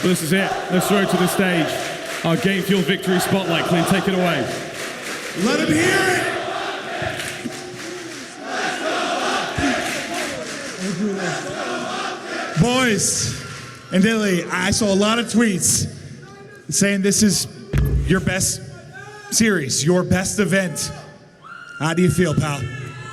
This is it. Let's throw to the stage. Our Game Fuel Victory Spotlight. Clint, take it away. Let him hear it! Boys and Dilly, I saw a lot of tweets saying this is your best series, your best event. How do you feel, pal?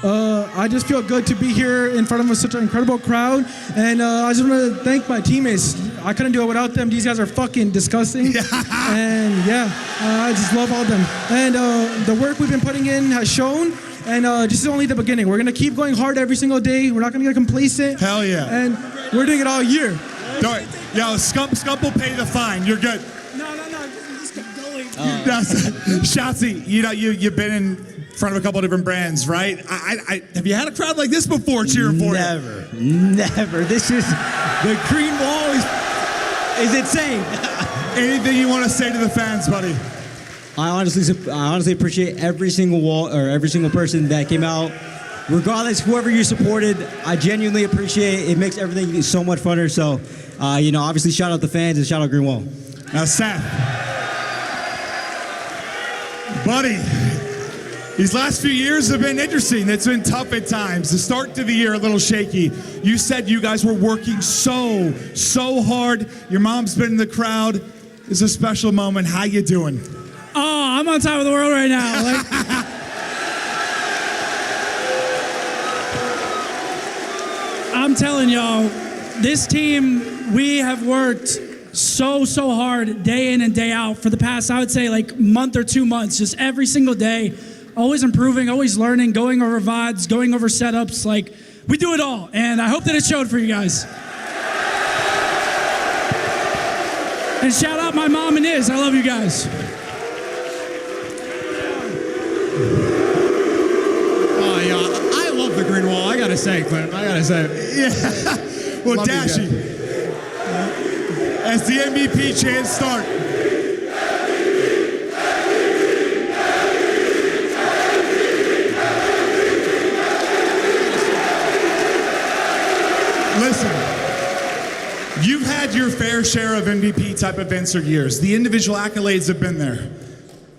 I just feel good to be here in front of such an incredible crowd, and I just want to thank my teammates. I couldn't do it without them. These guys are fucking disgusting, and yeah, I just love all of them. And the work we've been putting in has shown, and this is only the beginning. We're gonna keep going hard every single day. We're not gonna get complacent. Hell yeah! And we're doing it all year. Yo, Scump will pay the fine. You're good. No, just keep going. Shotzi, you've been in front of a couple of different brands, right? Have you had a crowd like this before cheering for you? Never. This is the green wall is insane. Anything you want to say to the fans, buddy? I honestly appreciate every single person that came out. Regardless, whoever you supported, I genuinely appreciate it. It makes everything so much funner. So, obviously, shout out the fans and shout out Green Wall. Now, Seth, buddy. These last few years have been interesting. It's been tough at times. The start to the year, a little shaky. You said you guys were working so hard. Your mom's been in the crowd. It's a special moment. How you doing? Oh, I'm on top of the world right now. I'm telling y'all, this team, we have worked so hard day in and day out for the past, I would say, month or 2 months, just every single day. Always improving, always learning, going over VODs, going over setups. We do it all, and I hope that it showed for you guys. And shout out my mom and Iz. I love you guys. Oh, yeah, I love the green wall. I gotta say, Clint. I gotta say. Yeah. Well, Dashy, as the MVP chants start. Listen, you've had your fair share of MVP type events for years. The individual accolades have been there.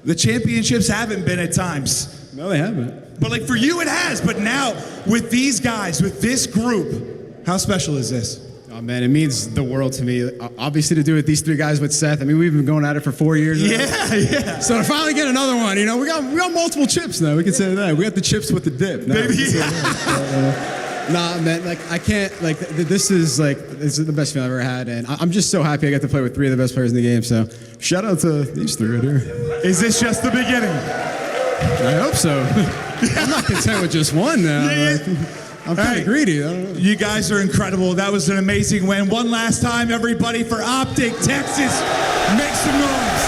The championships haven't been at times. No, they haven't. But for you, it has. But now, with these guys, with this group, how special is this? Oh, man, it means the world to me. Obviously, to do it with these three guys with Seth. I mean, we've been going at it for 4 years now. Yeah. So to finally get another one, we got multiple chips now. We can say that. We got the chips with the dip. Baby. Nah, man, I can't, this is the best feeling I've ever had, and I'm just so happy I got to play with three of the best players in the game, so shout out to these three right here. Is this just the beginning? I hope so. I'm not content with just one now. I'm kind of greedy. I don't know. You guys are incredible. That was an amazing win. One last time, everybody, for OpTic, Texas. Make some noise.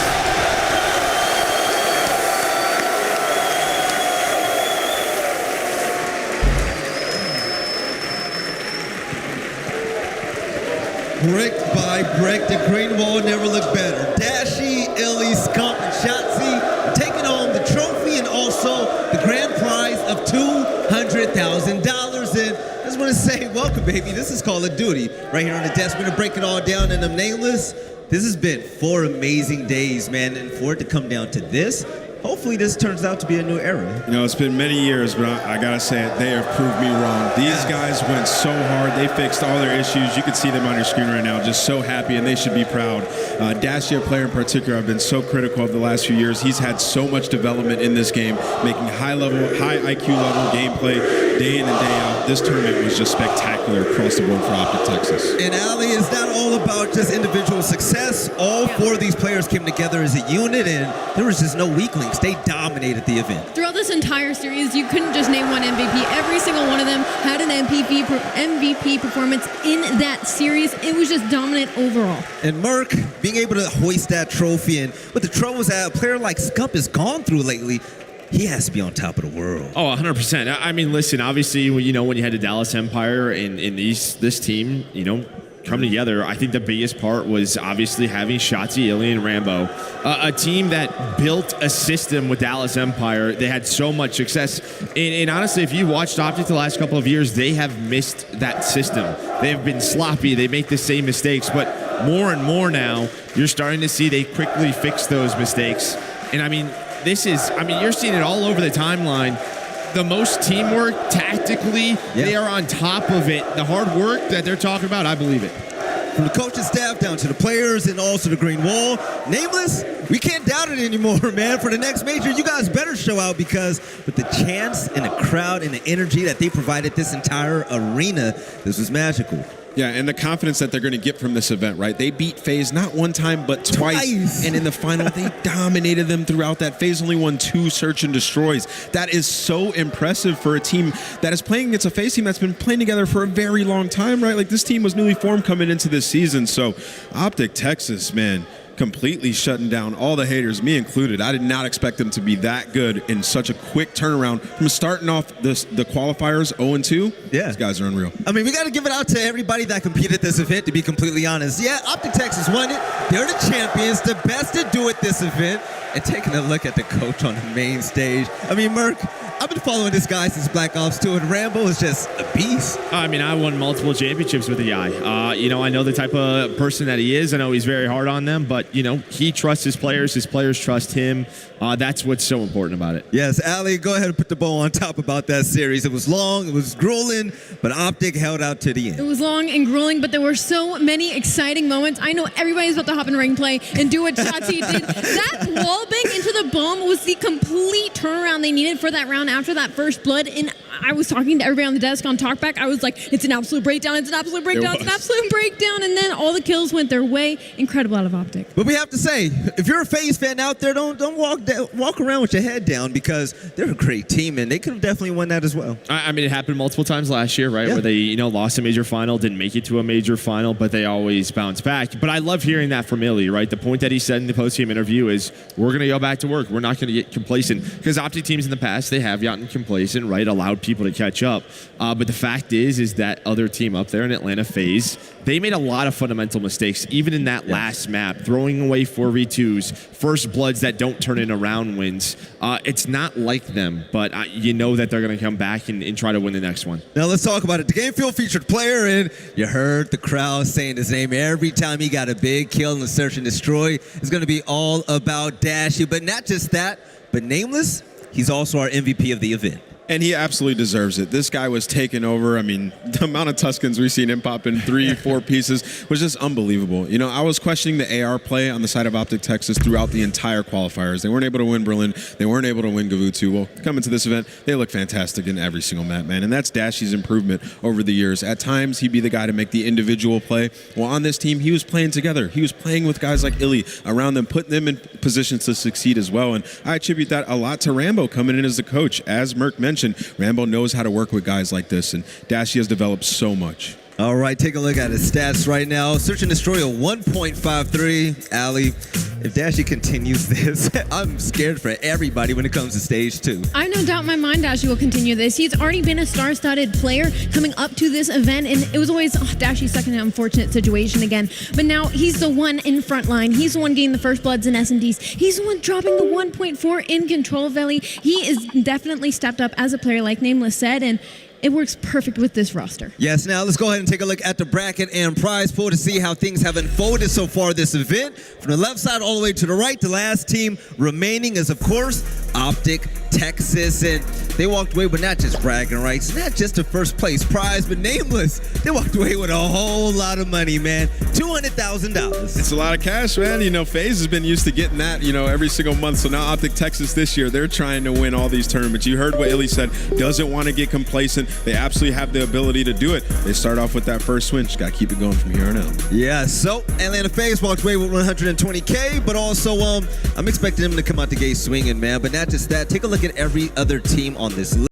Brick by brick, the green wall never looked better. Dashy, Illy, Scump, and Shotzi taking home the trophy and also the grand prize of $200,000. And I just want to say, welcome, baby. This is Call of Duty. Right here on the desk, we're going to break it all down in them nameless. This has been 4 amazing days, man. And for it to come down to this, hopefully this turns out to be a new era. It's been many years, but I gotta say it, they have proved me wrong. These guys went so hard. They fixed all their issues. You can see them on your screen right now, just so happy, and they should be proud. Dashy, a player in particular, I've been so critical of the last few years. He's had so much development in this game, making high IQ level gameplay day in and day out. This tournament was just spectacular across the board for OpTic Texas. And Ali, it's not all about just individual success. All 4 of these players came together as a unit, and there was just no weaklings. They dominated the event. Throughout this entire series, you couldn't just name one MVP. Every single one of them had an MVP performance in that series. It was just dominant overall. And Merc, being able to hoist that trophy, and with the troubles that a player like Scump has gone through lately, he has to be on top of the world. Oh, 100%. I mean, listen, obviously, when you had the Dallas Empire and this team, come together, I think the biggest part was obviously having Shotzi, Illy, and Rambo. A team that built a system with Dallas Empire. They had so much success. And honestly, if you watched OpTic the last couple of years, they have missed that system. They have been sloppy. They make the same mistakes. But more and more now, you're starting to see they quickly fix those mistakes. And I mean, you're seeing it all over the timeline. The most teamwork, tactically, they are on top of it. The hard work that they're talking about, I believe it. From the coaching staff down to the players and also the Green Wall. Nameless, we can't doubt it anymore, man. For the next major, you guys better show out, because with the chance and the crowd and the energy that they provided this entire arena, this was magical. Yeah, and the confidence that they're going to get from this event, right? They beat FaZe not one time, but twice. And in the final, they dominated them throughout that. FaZe only won 2 search and destroys. That is so impressive for a team that is playing against a FaZe team that's been playing together for a very long time, right? Like, this team was newly formed coming into this season. So OpTic Texas, man, completely shutting down all the haters, me included. I did not expect them to be that good in such a quick turnaround from starting off the qualifiers 0-2. Yeah. These guys are unreal. I mean, we got to give it out to everybody that competed this event, to be completely honest. Yeah, OpTic Texas won it. They're the champions, the best to do it this event. And taking a look at the coach on the main stage. I mean, Merc, I've been following this guy since Black Ops 2, and Rambo is just a beast. I mean, I won multiple championships with the guy. I know the type of person that he is. I know he's very hard on them, but, he trusts his players trust him. That's what's so important about it. Yes, Ali, go ahead and put the bow on top about that series. It was long, it was grueling, but OpTic held out to the end. It was long and grueling, but there were so many exciting moments. I know everybody's about to hop in ring play and do what Shotzi did. That wall bang into the bomb was the complete turnaround they needed for that round after that first blood. And I was talking to everybody on the desk on Talkback. I was like, it's an absolute breakdown, it's an absolute breakdown, it's an absolute breakdown. And then all the kills went their way. Incredible out of OpTic. But we have to say, if you're a FaZe fan out there, don't walk around with your head down, because they're a great team, and they could have definitely won that as well. I mean, it happened multiple times last year, right? Yeah. Where they, lost a major final, didn't make it to a major final, but they always bounce back. But I love hearing that from Illy, right? The point that he said in the post-game interview is, we're going to go back to work. We're not going to get complacent. Because OpTic teams in the past, they have gotten complacent, right? Allowed people to catch up. But the fact is that other team up there in Atlanta, FaZe, they made a lot of fundamental mistakes, even in that last map, throwing away 4v2s, first bloods that don't turn into round wins. It's not like them, but you know that they're going to come back and try to win the next one. Now let's talk about it. The Game Fuel featured player, and you heard the crowd saying his name every time he got a big kill in the search and destroy. It's going to be all about Dashy, but not just that, but Nameless, he's also our MVP of the event. And he absolutely deserves it. This guy was taking over. I mean, the amount of Tuscans we've seen him pop in 3-4 pieces was just unbelievable. I was questioning the AR play on the side of OpTic Texas throughout the entire qualifiers. They weren't able to win Berlin. They weren't able to win Gavutu. Well, coming to this event, they look fantastic in every single map, man. And that's Dashy's improvement over the years. At times, he'd be the guy to make the individual play. Well, on this team, he was playing together. He was playing with guys like Illy around them, putting them in positions to succeed as well. And I attribute that a lot to Rambo coming in as the coach. As Merc mentioned, Rambo knows how to work with guys like this, and Dashy has developed so much. All right, take a look at his stats right now. Search and destroy a 1.53. Ali, if Dashy continues this, I'm scared for everybody when it comes to stage 2. I have no doubt in my mind Dashy will continue this. He's already been a star-studded player coming up to this event, and it was always Dashy's stuck in an unfortunate situation again. But now he's the one in front line. He's the one getting the first bloods and S&Ds. He's the one dropping the 1.4 in control valley. He is definitely stepped up as a player, like Nameless said, and it works perfect with this roster. Yes, now let's go ahead and take a look at the bracket and prize pool to see how things have unfolded so far this event. From the left side all the way to the right, the last team remaining is, of course, OpTic Texas. And they walked away with not just bragging rights, not just the first place prize, but Nameless. They walked away with a whole lot of money, man. $200,000. It's a lot of cash, man. FaZe has been used to getting that, every single month. So now OpTic Texas this year, they're trying to win all these tournaments. You heard what Illy said. Doesn't want to get complacent. They absolutely have the ability to do it. They start off with that first win. Just got to keep it going from here on out. Yeah, so Atlanta FaZe walked away with $120K, but also I'm expecting them to come out the gate swinging, man. But not just that. Take a look at every other team on this list.